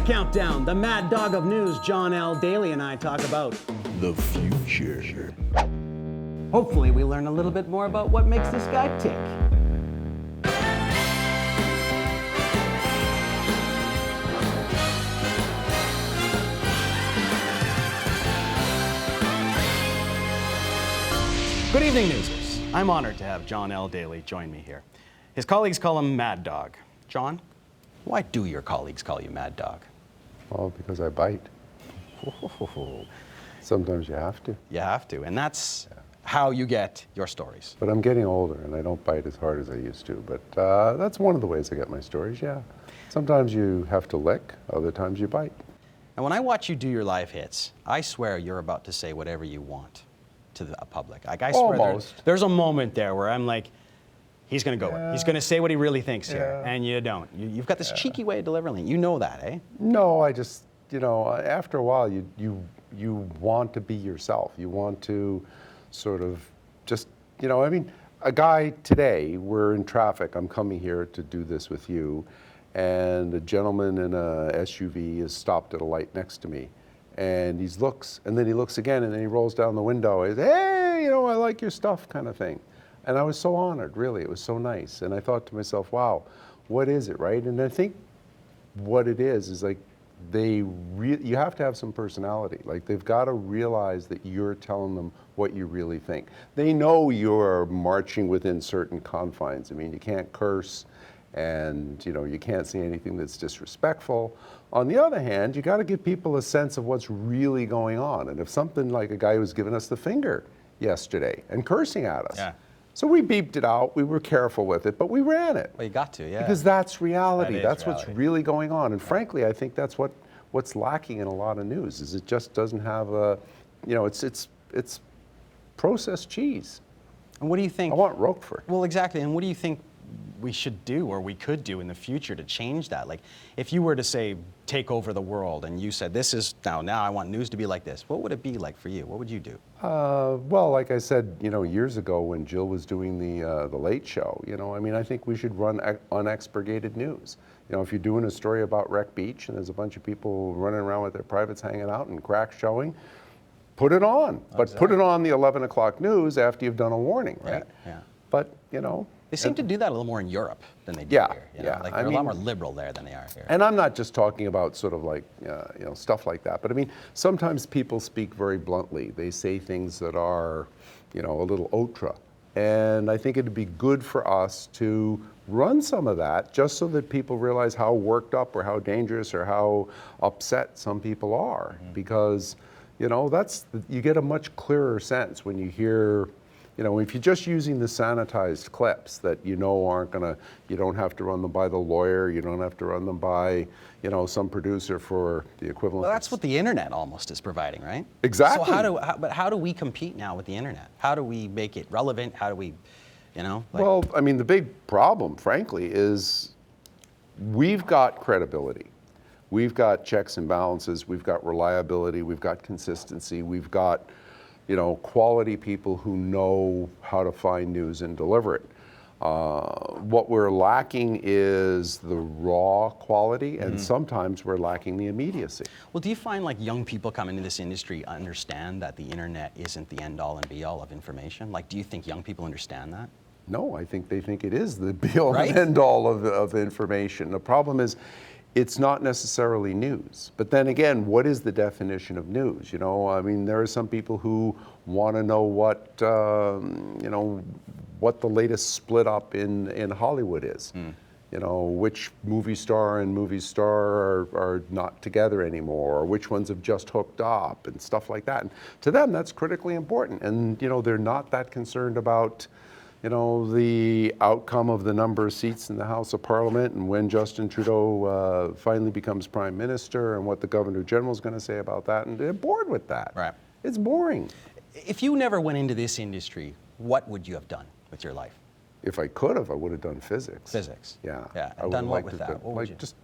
the countdown, the mad dog of news, John Daly, and I talk about The future. hopefully we learn a little bit more about what makes this guy tick. Good evening, newsers. I'm honored to have John Daly join me here. His colleagues call him Mad Dog. John, why do your colleagues call you Mad Dog? Well, because I bite. Sometimes you have to. You have to, and that's how you get your stories. But I'm getting older and I don't bite as hard as I used to. But that's one of the ways I get my stories, yeah. Sometimes you have to lick, other times you bite. And when I watch you do your live hits, I swear you're about to say whatever you want to the public. Like, I swear Almost. there's a moment there where I'm like, he's going to go it. He's going to say what he really thinks here, and you don't. You've got this cheeky way of delivering it. You know that, eh? No, I just, after a while you want to be yourself. You want to sort of just, a guy today, we're in traffic, I'm coming here to do this with you, and a gentleman in a SUV is stopped at a light next to me. And he looks, and then he looks again, and then he rolls down the window. He says, hey, I like your stuff, kind of thing. And I was so honored, really. It was so nice. And I thought to myself, wow, what is it, right? And I think what it is like you have to have some personality. Like, they've got to realize that you're telling them what you really think. They know you're marching within certain confines. I mean, you can't curse, and you can't say anything that's disrespectful. On the other hand, you got to give people a sense of what's really going on. And if something like a guy who was giving us the finger yesterday and cursing at us, so we beeped it out, we were careful with it, but we ran it. Well, you got to, yeah. Because that's reality. That's reality. what's really going on. And frankly, I think that's what's lacking in a lot of news, is it just doesn't have it's processed cheese. And what do you think? I want Roquefort. Well, exactly. And what do you think we should do, or we could do in the future to change that? Like, if you were to say, take over the world, and you said, this is, now I want news to be like this, what would it be like for you? What would you do? Well, like I said, years ago when Jill was doing the Late Show, I think we should run unexpurgated news. If you're doing a story about Wreck Beach and there's a bunch of people running around with their privates hanging out and crack showing, put it on. But put it on the 11 o'clock news after you've done a warning, right? Yeah. But, They seem to do that a little more in Europe than they do here. Like, they're a lot more liberal there than they are here. And I'm not just talking about sort of like, stuff like that. But I mean, sometimes people speak very bluntly. They say things that are, a little outre. And I think it'd be good for us to run some of that, just so that people realize how worked up or how dangerous or how upset some people are. Mm-hmm. Because, you get a much clearer sense when you hear, if you're just using the sanitized clips that aren't you don't have to run them by the lawyer, you don't have to run them by, some producer for the equivalent. Well, that's what the internet almost is providing, right? Exactly. So how do we compete now with the internet? How do we make it relevant? How do we, Well, I mean, the big problem, frankly, is we've got credibility. We've got checks and balances, we've got reliability, we've got consistency, we've got quality people who know how to find news and deliver it. What we're lacking is the raw quality, and sometimes we're lacking the immediacy. Well, do you find like young people coming into this industry understand that the internet isn't the end-all and be-all of information? Like, do you think young people understand that? No, I think they think it is the be-all and end-all of information. The problem is, it's not necessarily news. But then again, what is the definition of news? I mean, there are some people who want to know what the latest split up in Hollywood is. Which movie star and movie star are not together anymore, or which ones have just hooked up and stuff like that. And to them, that's critically important. And, they're not that concerned about the outcome of the number of seats in the House of Parliament and when Justin Trudeau finally becomes Prime Minister and what the Governor General is going to say about that. And they're bored with that. Right. It's boring. If you never went into this industry, what would you have done with your life? If I could have, I would have done physics. Physics. Yeah. Yeah. And done what with that?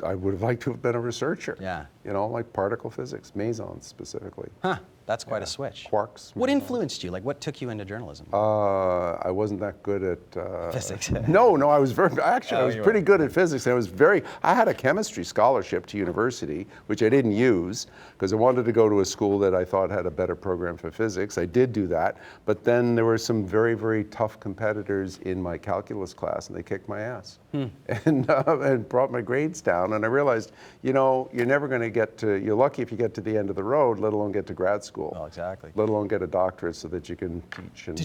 I would have liked to have been a researcher. Yeah. Like particle physics, mesons specifically. Huh. That's quite a switch. Quarks. What influenced you? Like, what took you into journalism? I wasn't that good at Physics. No, I was I was you pretty were. good at physics. And I had a chemistry scholarship to university, which I didn't use because I wanted to go to a school that I thought had a better program for physics. I did do that, but then there were some very, very tough competitors in my calculus class, and they kicked my ass and brought my grades down. And I realized, you're never going to you're lucky if you get to the end of the road, let alone get to grad school. Well, exactly. Let alone get a doctorate so that you can teach and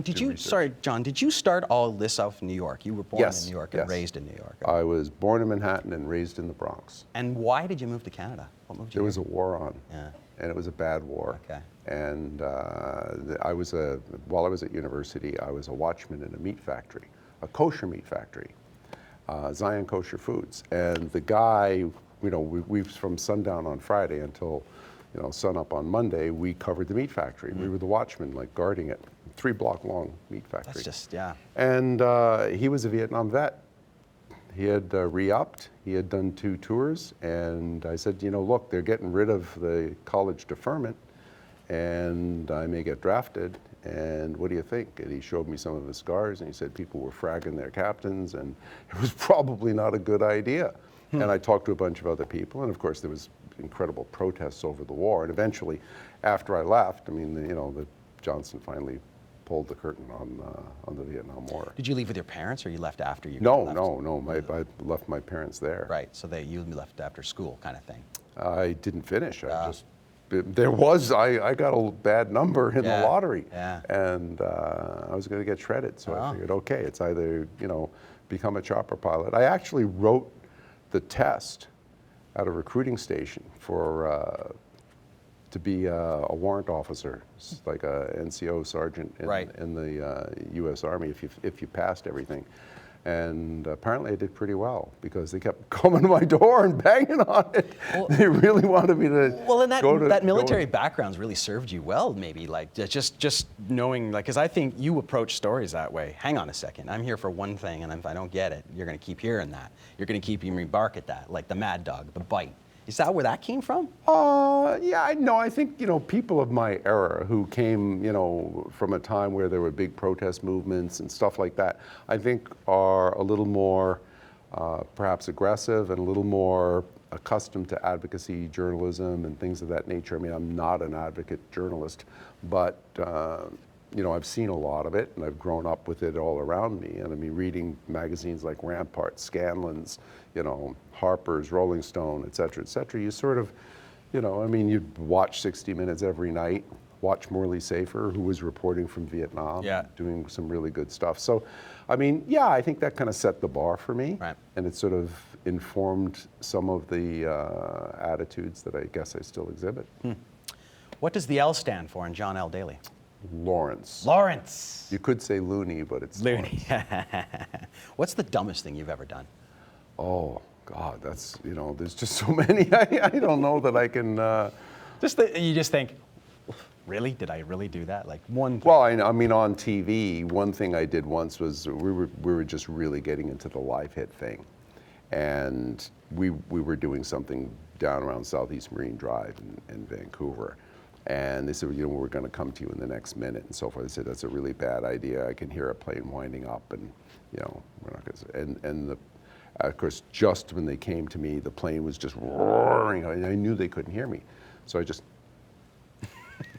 Did do you, research. sorry, John, did you start all this off in New York? You were born Yes, in New York yes. and raised in New York. I was born in Manhattan and raised in the Bronx. And why did you move to Canada? What moved you There here? was a war on, Yeah. and it was a bad war. Okay. And while I was at university, I was a watchman in a meat factory, a kosher meat factory, Zion Kosher Foods. And the guy, we from sundown on Friday until sun up on Monday, we covered the meat factory. We were the watchmen, like guarding it, 3-block long meat factory. That's just, yeah. And he was a Vietnam vet. He had re-upped, he had done 2 tours, and I said, look, they're getting rid of the college deferment, and I may get drafted, and what do you think? And he showed me some of his scars, and he said people were fragging their captains, and it was probably not a good idea. And I talked to a bunch of other people, and of course there was incredible protests over the war, and eventually, after I left, the Johnson finally pulled the curtain on the Vietnam War. Did you leave with your parents, or you left after you No, left? I left my parents there. Right, so you left after school kind of thing. I didn't finish. I got a bad number in the lottery, and I was going to get shredded. So I figured, okay, it's either become a chopper pilot. I actually wrote the test at a recruiting station to be a warrant officer, like a NCO sergeant in the U.S. Army if you passed everything. And apparently I did pretty well because they kept coming to my door and banging on it. Well, they really wanted me to that military background's really served you well, maybe, like just knowing, like, because I think you approach stories that way. Hang on a second, I'm here for one thing, and if I don't get it, you're going to keep hearing that. You're going to keep hearing me bark at that, like the mad dog, the bite. Is that where that came from? I think, people of my era who came, from a time where there were big protest movements and stuff like that, I think are a little more perhaps aggressive and a little more accustomed to advocacy journalism and things of that nature. I'm not an advocate journalist, but I've seen a lot of it, and I've grown up with it all around me. And reading magazines like Rampart, Scanlan's, Harper's, Rolling Stone, et cetera, you sort of, you'd watch 60 Minutes every night, watch Morley Safer, who was reporting from Vietnam, doing some really good stuff. So, I think that kind of set the bar for me, and it sort of informed some of the attitudes that I guess I still exhibit. What does the L stand for in John L. Daly? Lawrence. Lawrence. You could say loony, but it's loony. What's the dumbest thing you've ever done? Oh, God, that's, there's just so many. I don't know that I can. You just think, really? Did I really do that? Like one thing. Well, on TV, one thing I did once was we were just really getting into the live hit thing. And we were doing something down around Southeast Marine Drive in Vancouver. And they said, we're going to come to you in the next minute and so forth. They said, that's a really bad idea. I can hear a plane winding up, and we're not going to. And of course, just when they came to me, the plane was just roaring, and I knew they couldn't hear me, so I just.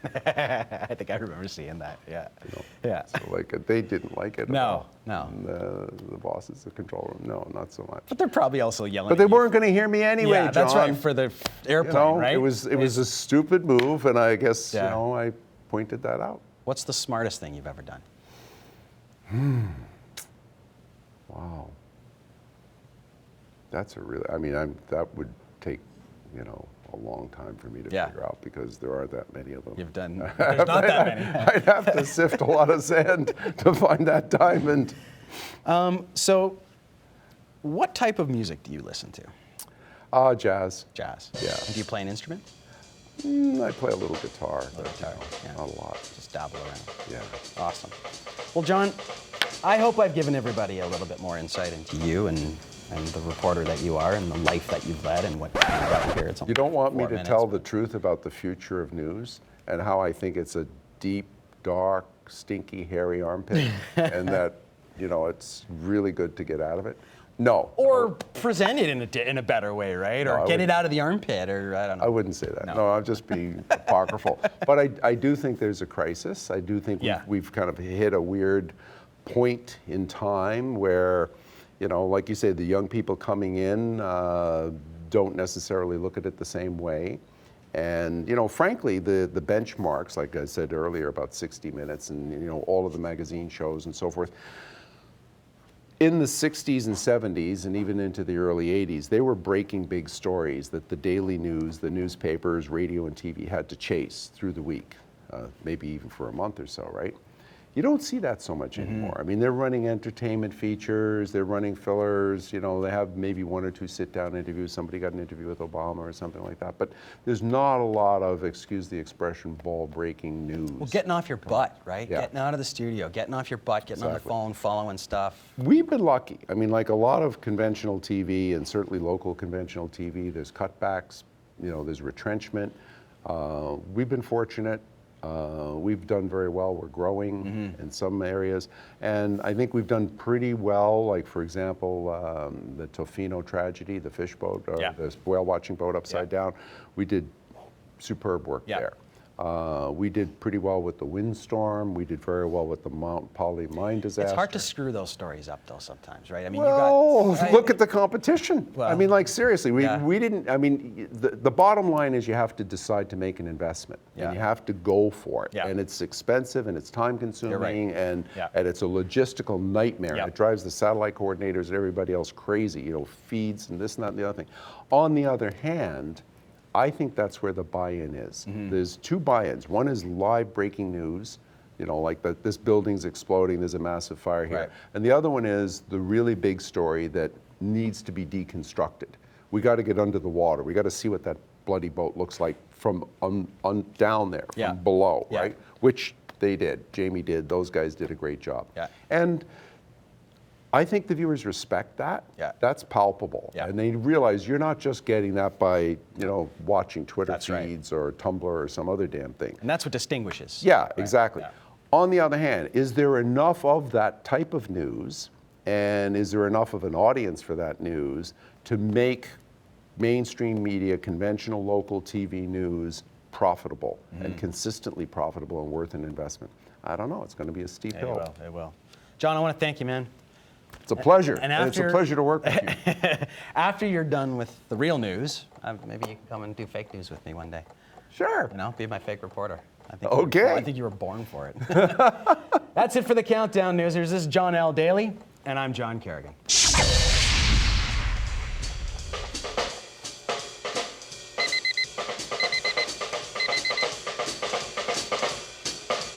I think I remember seeing that. Yeah. Yeah. So they didn't like it. No. And the bosses, the control room, no, not so much. But they're probably also yelling. But they weren't going to hear me anyway, Yeah, that's John. right, for the airplane, right? It was a stupid move, and I guess I pointed that out. What's the smartest thing you've ever done? Wow. That's a really. That would take, a long time for me to figure out because there aren't that many of them. You've done. There's not that many. I'd have to sift a lot of sand to find that diamond. So, what type of music do you listen to? Jazz. Jazz. Yeah. And do you play an instrument? I play a little guitar. Not a lot. Just dabble around. Yeah. Awesome. Well, John, I hope I've given everybody a little bit more insight into you and the reporter that you are and the life that you've led and what you got here. You don't want me to tell the truth about the future of news and how I think it's a deep, dark, stinky, hairy armpit, and that, you know, it's really good to get out of it. No. Or present it in a better way, right? No, Or get it out of the armpit, or I don't know. I wouldn't say that. No, I'm just being apocryphal. But I do think there's a crisis. I do think we've kind of hit a weird point in time where, you know, like you say, the young people coming in don't necessarily look at it the same way. And, you know, frankly, the benchmarks, like I said earlier, about 60 Minutes and, you know, all of the magazine shows and so forth, in the 60s and 70s and even into the early 80s, they were breaking big stories that the daily news, the newspapers, radio and TV had to chase through the week, maybe even for a month or so, right? You don't see that so much anymore. I mean, they're running entertainment features, they're running fillers, you know, they have maybe one or two sit-down interviews. Somebody got an interview with Obama or something like that. But there's not a lot of, excuse the expression, ball-breaking news. Well, getting off your butt, right? Yeah. Getting out of the studio, getting off your butt, getting on the phone, following stuff. We've been lucky. I mean, like a lot of conventional TV and certainly local conventional TV, there's cutbacks, you know, there's retrenchment. We've been fortunate. We've done very well. We're growing in some areas. And I think we've done pretty well, like, for example, the Tofino tragedy, the fish boat, the whale watching boat upside down. We did superb work there. We did pretty well with the windstorm. We did very well with the Mount Poly mine disaster. It's hard to screw those stories up, though, sometimes, right? I mean, well, you got, look at the competition. Well, I mean, like, seriously, we didn't, I mean, the bottom line is you have to decide to make an investment. And you have to go for it. And it's expensive, and it's time-consuming, and it's a logistical nightmare. And it drives the satellite coordinators and everybody else crazy, you know, feeds and this and that and the other thing. On the other hand, I think that's where the buy-in is. There's two buy-ins. One is live breaking news, you know, like that this building's exploding, there's a massive fire here. And the other one is the really big story that needs to be deconstructed. We got to get under the water. We got to see what that bloody boat looks like from down there, from below, right? Which they did. Jamie did. Those guys did a great job. And I think the viewers respect that. That's palpable. And they realize you're not just getting that by, you know, watching Twitter feeds or Tumblr or some other damn thing. And that's what distinguishes. Exactly. On the other hand, is there enough of that type of news, and is there enough of an audience for that news to make mainstream media, conventional local TV news profitable and consistently profitable and worth an investment? I don't know. It's going to be a steep hill. It will. John, I want to thank you, man. It's a pleasure, and it's a pleasure to work with you. After you're done with the real news, maybe you can come and do fake news with me one day. Sure. You know, be my fake reporter. I think I think you were born for it. That's it for the Countdown Newsers. This is John L. Daly, and I'm John Kerrigan.